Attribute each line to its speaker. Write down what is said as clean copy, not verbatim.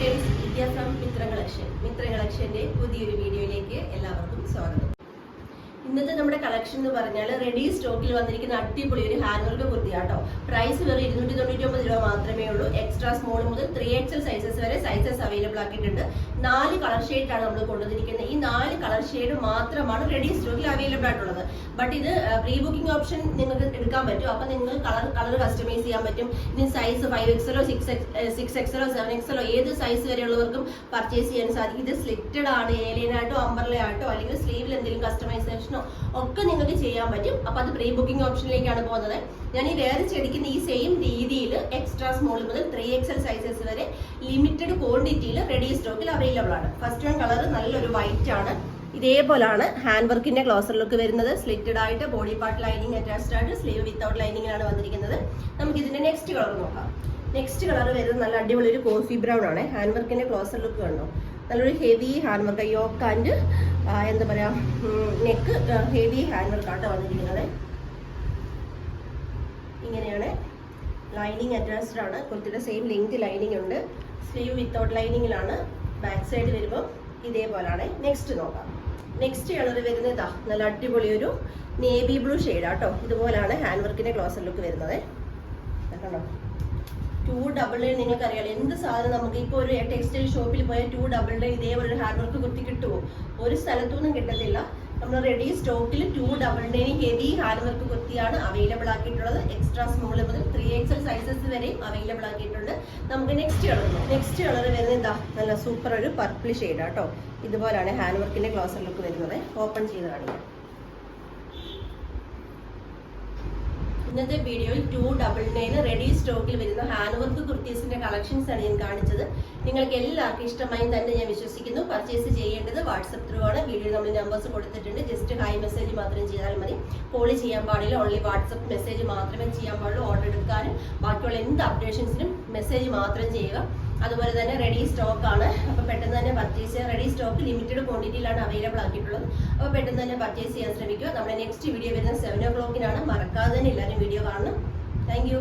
Speaker 1: Friends, Vidya from Mitra കളക്ഷന്റെ പുതിയൊരു വീഡിയോയിലേക്ക് എല്ലാവർക്കും സ്വാഗതം. ഇന്നത്തെ നമ്മുടെ കളക്ഷൻ എന്ന് പറഞ്ഞാൽ റെഡി സ്റ്റോക്കിൽ വന്നിരിക്കുന്ന അടിപൊളി ഒരു ഹാൻഡ് വർക്ക് കുർത്തിയാട്ടോ. പ്രൈസ് വെറും 299 രൂപ മാത്രമേ ഉള്ളൂ. എക്സ്ട്രാ സ്മോൾ മുതൽ 3XL സൈസസ് വരെ സൈസസ് അവൈലബിൾ ആക്കിയിട്ടുണ്ട്. 4 കളർ ഷെയ്ഡാണ് നമ്മൾ കൊണ്ടുവന്നിരിക്കുന്നത്. ഈ 4 കളർ ഷെയ്ഡ് മാത്രമാണ് റെഡി സ്റ്റോക്കിൽ അവൈലബിൾ ആയിട്ടുള്ളത്. ബട്ട് ഇത് പ്രീ ബുക്കിംഗ് ഓപ്ഷൻ നിങ്ങൾക്ക് എടുക്കാൻ പറ്റും. അപ്പൊ നിങ്ങൾ കളർ കസ്റ്റമൈസ് ചെയ്യാൻ പറ്റും. ഇതിന് സൈസ് 5XL 6XL 7XL ഏത് സൈസ് വരെയുള്ളവർക്കും പർച്ചേസ് ചെയ്യാൻ സാധിക്കും. ഇത് സ്ലിറ്റഡ് ആണ്, ഏലിയൻ ആയിട്ടോ അംബർല ആയിട്ടോ അല്ലെങ്കിൽ സ്ലീവിൽ എന്തെങ്കിലും കസ്റ്റമൈസേഷൻ ഒക്കെ നിങ്ങൾക്ക് ചെയ്യാൻ പറ്റും. അപ്പൊ അത് പ്രീ ബുക്കിംഗ് ഓപ്ഷനിലേക്കാണ് പോകുന്നത്. ഞാൻ ഈ വേറെ ചെടിക്കുന്ന ഈ സെയിം രീതിയിൽ എക്സ്ട്രാ സ്മോൾ മുതൽ 3XL സൈസസ് വരെ ലിമിറ്റഡ് ക്വാണ്ടിറ്റിയിൽ റെഡി സ്റ്റോക്കിൽ അവൈലബിൾ ആണ്. ഫസ്റ്റ് വൺ കളർ നല്ലൊരു വൈറ്റ് ആണ്. ഇതേപോലാണ് ഹാൻഡ് വർക്കിന്റെ ക്ലോസർ ലുക്ക് വരുന്നത്. സ്ലിറ്റഡ് ആയിട്ട് ബോഡി പാർട്ട് ലൈനിങ് അറ്റാച്ച്ഡ് ആയിട്ട് സ്ലീവ് വിത്തൗട്ട് ലൈനിങ്ങിലാണ് വന്നിരിക്കുന്നത്. നമുക്ക് ഇതിന്റെ നെക്സ്റ്റ് കളർ നോക്കാം. നെക്സ്റ്റ് കളർ വരുന്നത് നല്ല അടിപൊളി ഒരു കോഫി ബ്രൗൺ ആണ്. ഹാൻഡ് വർക്കിന്റെ ക്ലോസർ ലുക്ക് കണ്ടോ, നല്ലൊരു heavy hand work, yoke and എന്താ പറയാ നെക്ക് ഹെവി ഹാൻഡ് വർക്കാട്ടോ വന്നിരിക്കുന്നത്. ഇങ്ങനെയാണ് ലൈനിങ് അറ്റാച്ച്ഡ് ആണ്. കുർത്തിയുടെ സെയിം ലെങ്ത് ലൈനിങ് ഉണ്ട്. സ്ലീവ് വിത്തൗട്ട് ലൈനിങ്ങിലാണ്. ബാക്ക് സൈഡ് വരുമ്പോൾ ഇതേപോലാണ്. നെക്സ്റ്റ് നോക്കാം. നെക്സ്റ്റ് കളർ വരുന്നത് നല്ല അടിപൊളി ഒരു നേവി ബ്ലൂ ഷെയ്ഡാട്ടോ. ഇതുപോലാണ് ഹാൻഡ് വർക്കിന്റെ ക്ലോസർ ലുക്ക് വരുന്നത്. കണ്ടോ, 2 നിങ്ങൾക്ക് അറിയാലോ എന്ത് സാധനം നമുക്ക് ഇപ്പോൾ ഒരു ടെക്സ്റ്റൈൽ ഷോപ്പിൽ പോയാൽ 2 ഇതേപോലെ ഒരു ഹാൻഡ് വർക്ക് കുർത്തി കിട്ടുമോ? ഒരു സ്ഥലത്തൊന്നും കിട്ടത്തില്ല. നമ്മൾ റെഡി സ്റ്റോക്കിൽ 2 ഹെവി ഹാൻഡ് വർക്ക് കുർത്തിയാണ് അവൈലബിൾ ആക്കിയിട്ടുള്ളത്. എക്സ്ട്രാ സ്മോൾ മുതൽ 3XL സൈസസ് വരെയും അവൈലബിൾ ആക്കിയിട്ടുണ്ട്. നമുക്ക് നെക്സ്റ്റ് കളർ വരുന്നത് നല്ല സൂപ്പർ ഒരു പർപ്പിൾ ഷെയ്ഡാട്ടോ. ഇതുപോലാണ് ഹാൻഡ് വർക്കിന്റെ ക്ലോസർ ലുക്ക് വരുന്നത്. ഓപ്പൺ ചെയ്ത് കാണിക്കാം. ഇന്നത്തെ വീഡിയോയിൽ 299 റെഡി സ്റ്റോക്കിൽ വരുന്ന ഹാൻഡ് വർക്ക് കുർത്തീസിന്റെ കളക്ഷൻസ് ആണ് ഞാൻ കാണിച്ചത്. നിങ്ങൾക്ക് എല്ലാവർക്കും ഇഷ്ടമായി തന്നെ ഞാൻ വിശ്വസിക്കുന്നു. പർച്ചേസ് ചെയ്യേണ്ടത് വാട്സപ്പ് ത്രൂ ആണ്. വീഡിയോ നമ്മൾ നമ്പേഴ്സ് കൊടുത്തിട്ടുണ്ട്. ജസ്റ്റ് ഹായ് മെസ്സേജ് മാത്രം ചെയ്താൽ മതി. കോൾ ചെയ്യാൻ പാടില്ല. ഓൺലി വാട്സപ്പ് മെസ്സേജ് മാത്രമേ ചെയ്യാൻ പാടുള്ളൂ. ഓർഡർ എടുക്കാനും ബാക്കിയുള്ള എന്ത് അപ്ഡേഷൻസിനും മെസ്സേജ് മാത്രം ചെയ്യുക. അതുപോലെ തന്നെ റെഡി സ്റ്റോക്ക് ആണ്. അപ്പോൾ പെട്ടെന്ന് തന്നെ പർച്ചേസ് ചെയ്യാൻ. റെഡി സ്റ്റോക്ക് ലിമിറ്റഡ് ക്വാണ്ടിറ്റിയിലാണ് അവൈലബിൾ ആക്കിയിട്ടുള്ളത്. അപ്പോൾ പെട്ടെന്ന് തന്നെ പർച്ചേസ് ചെയ്യാൻ ശ്രമിക്കുക. നമ്മുടെ നെക്സ്റ്റ് വീഡിയോ വരുന്നത് 7 o'clock മറക്കാതെ തന്നെ എല്ലാവരും വീഡിയോ കാണണം. Thank you.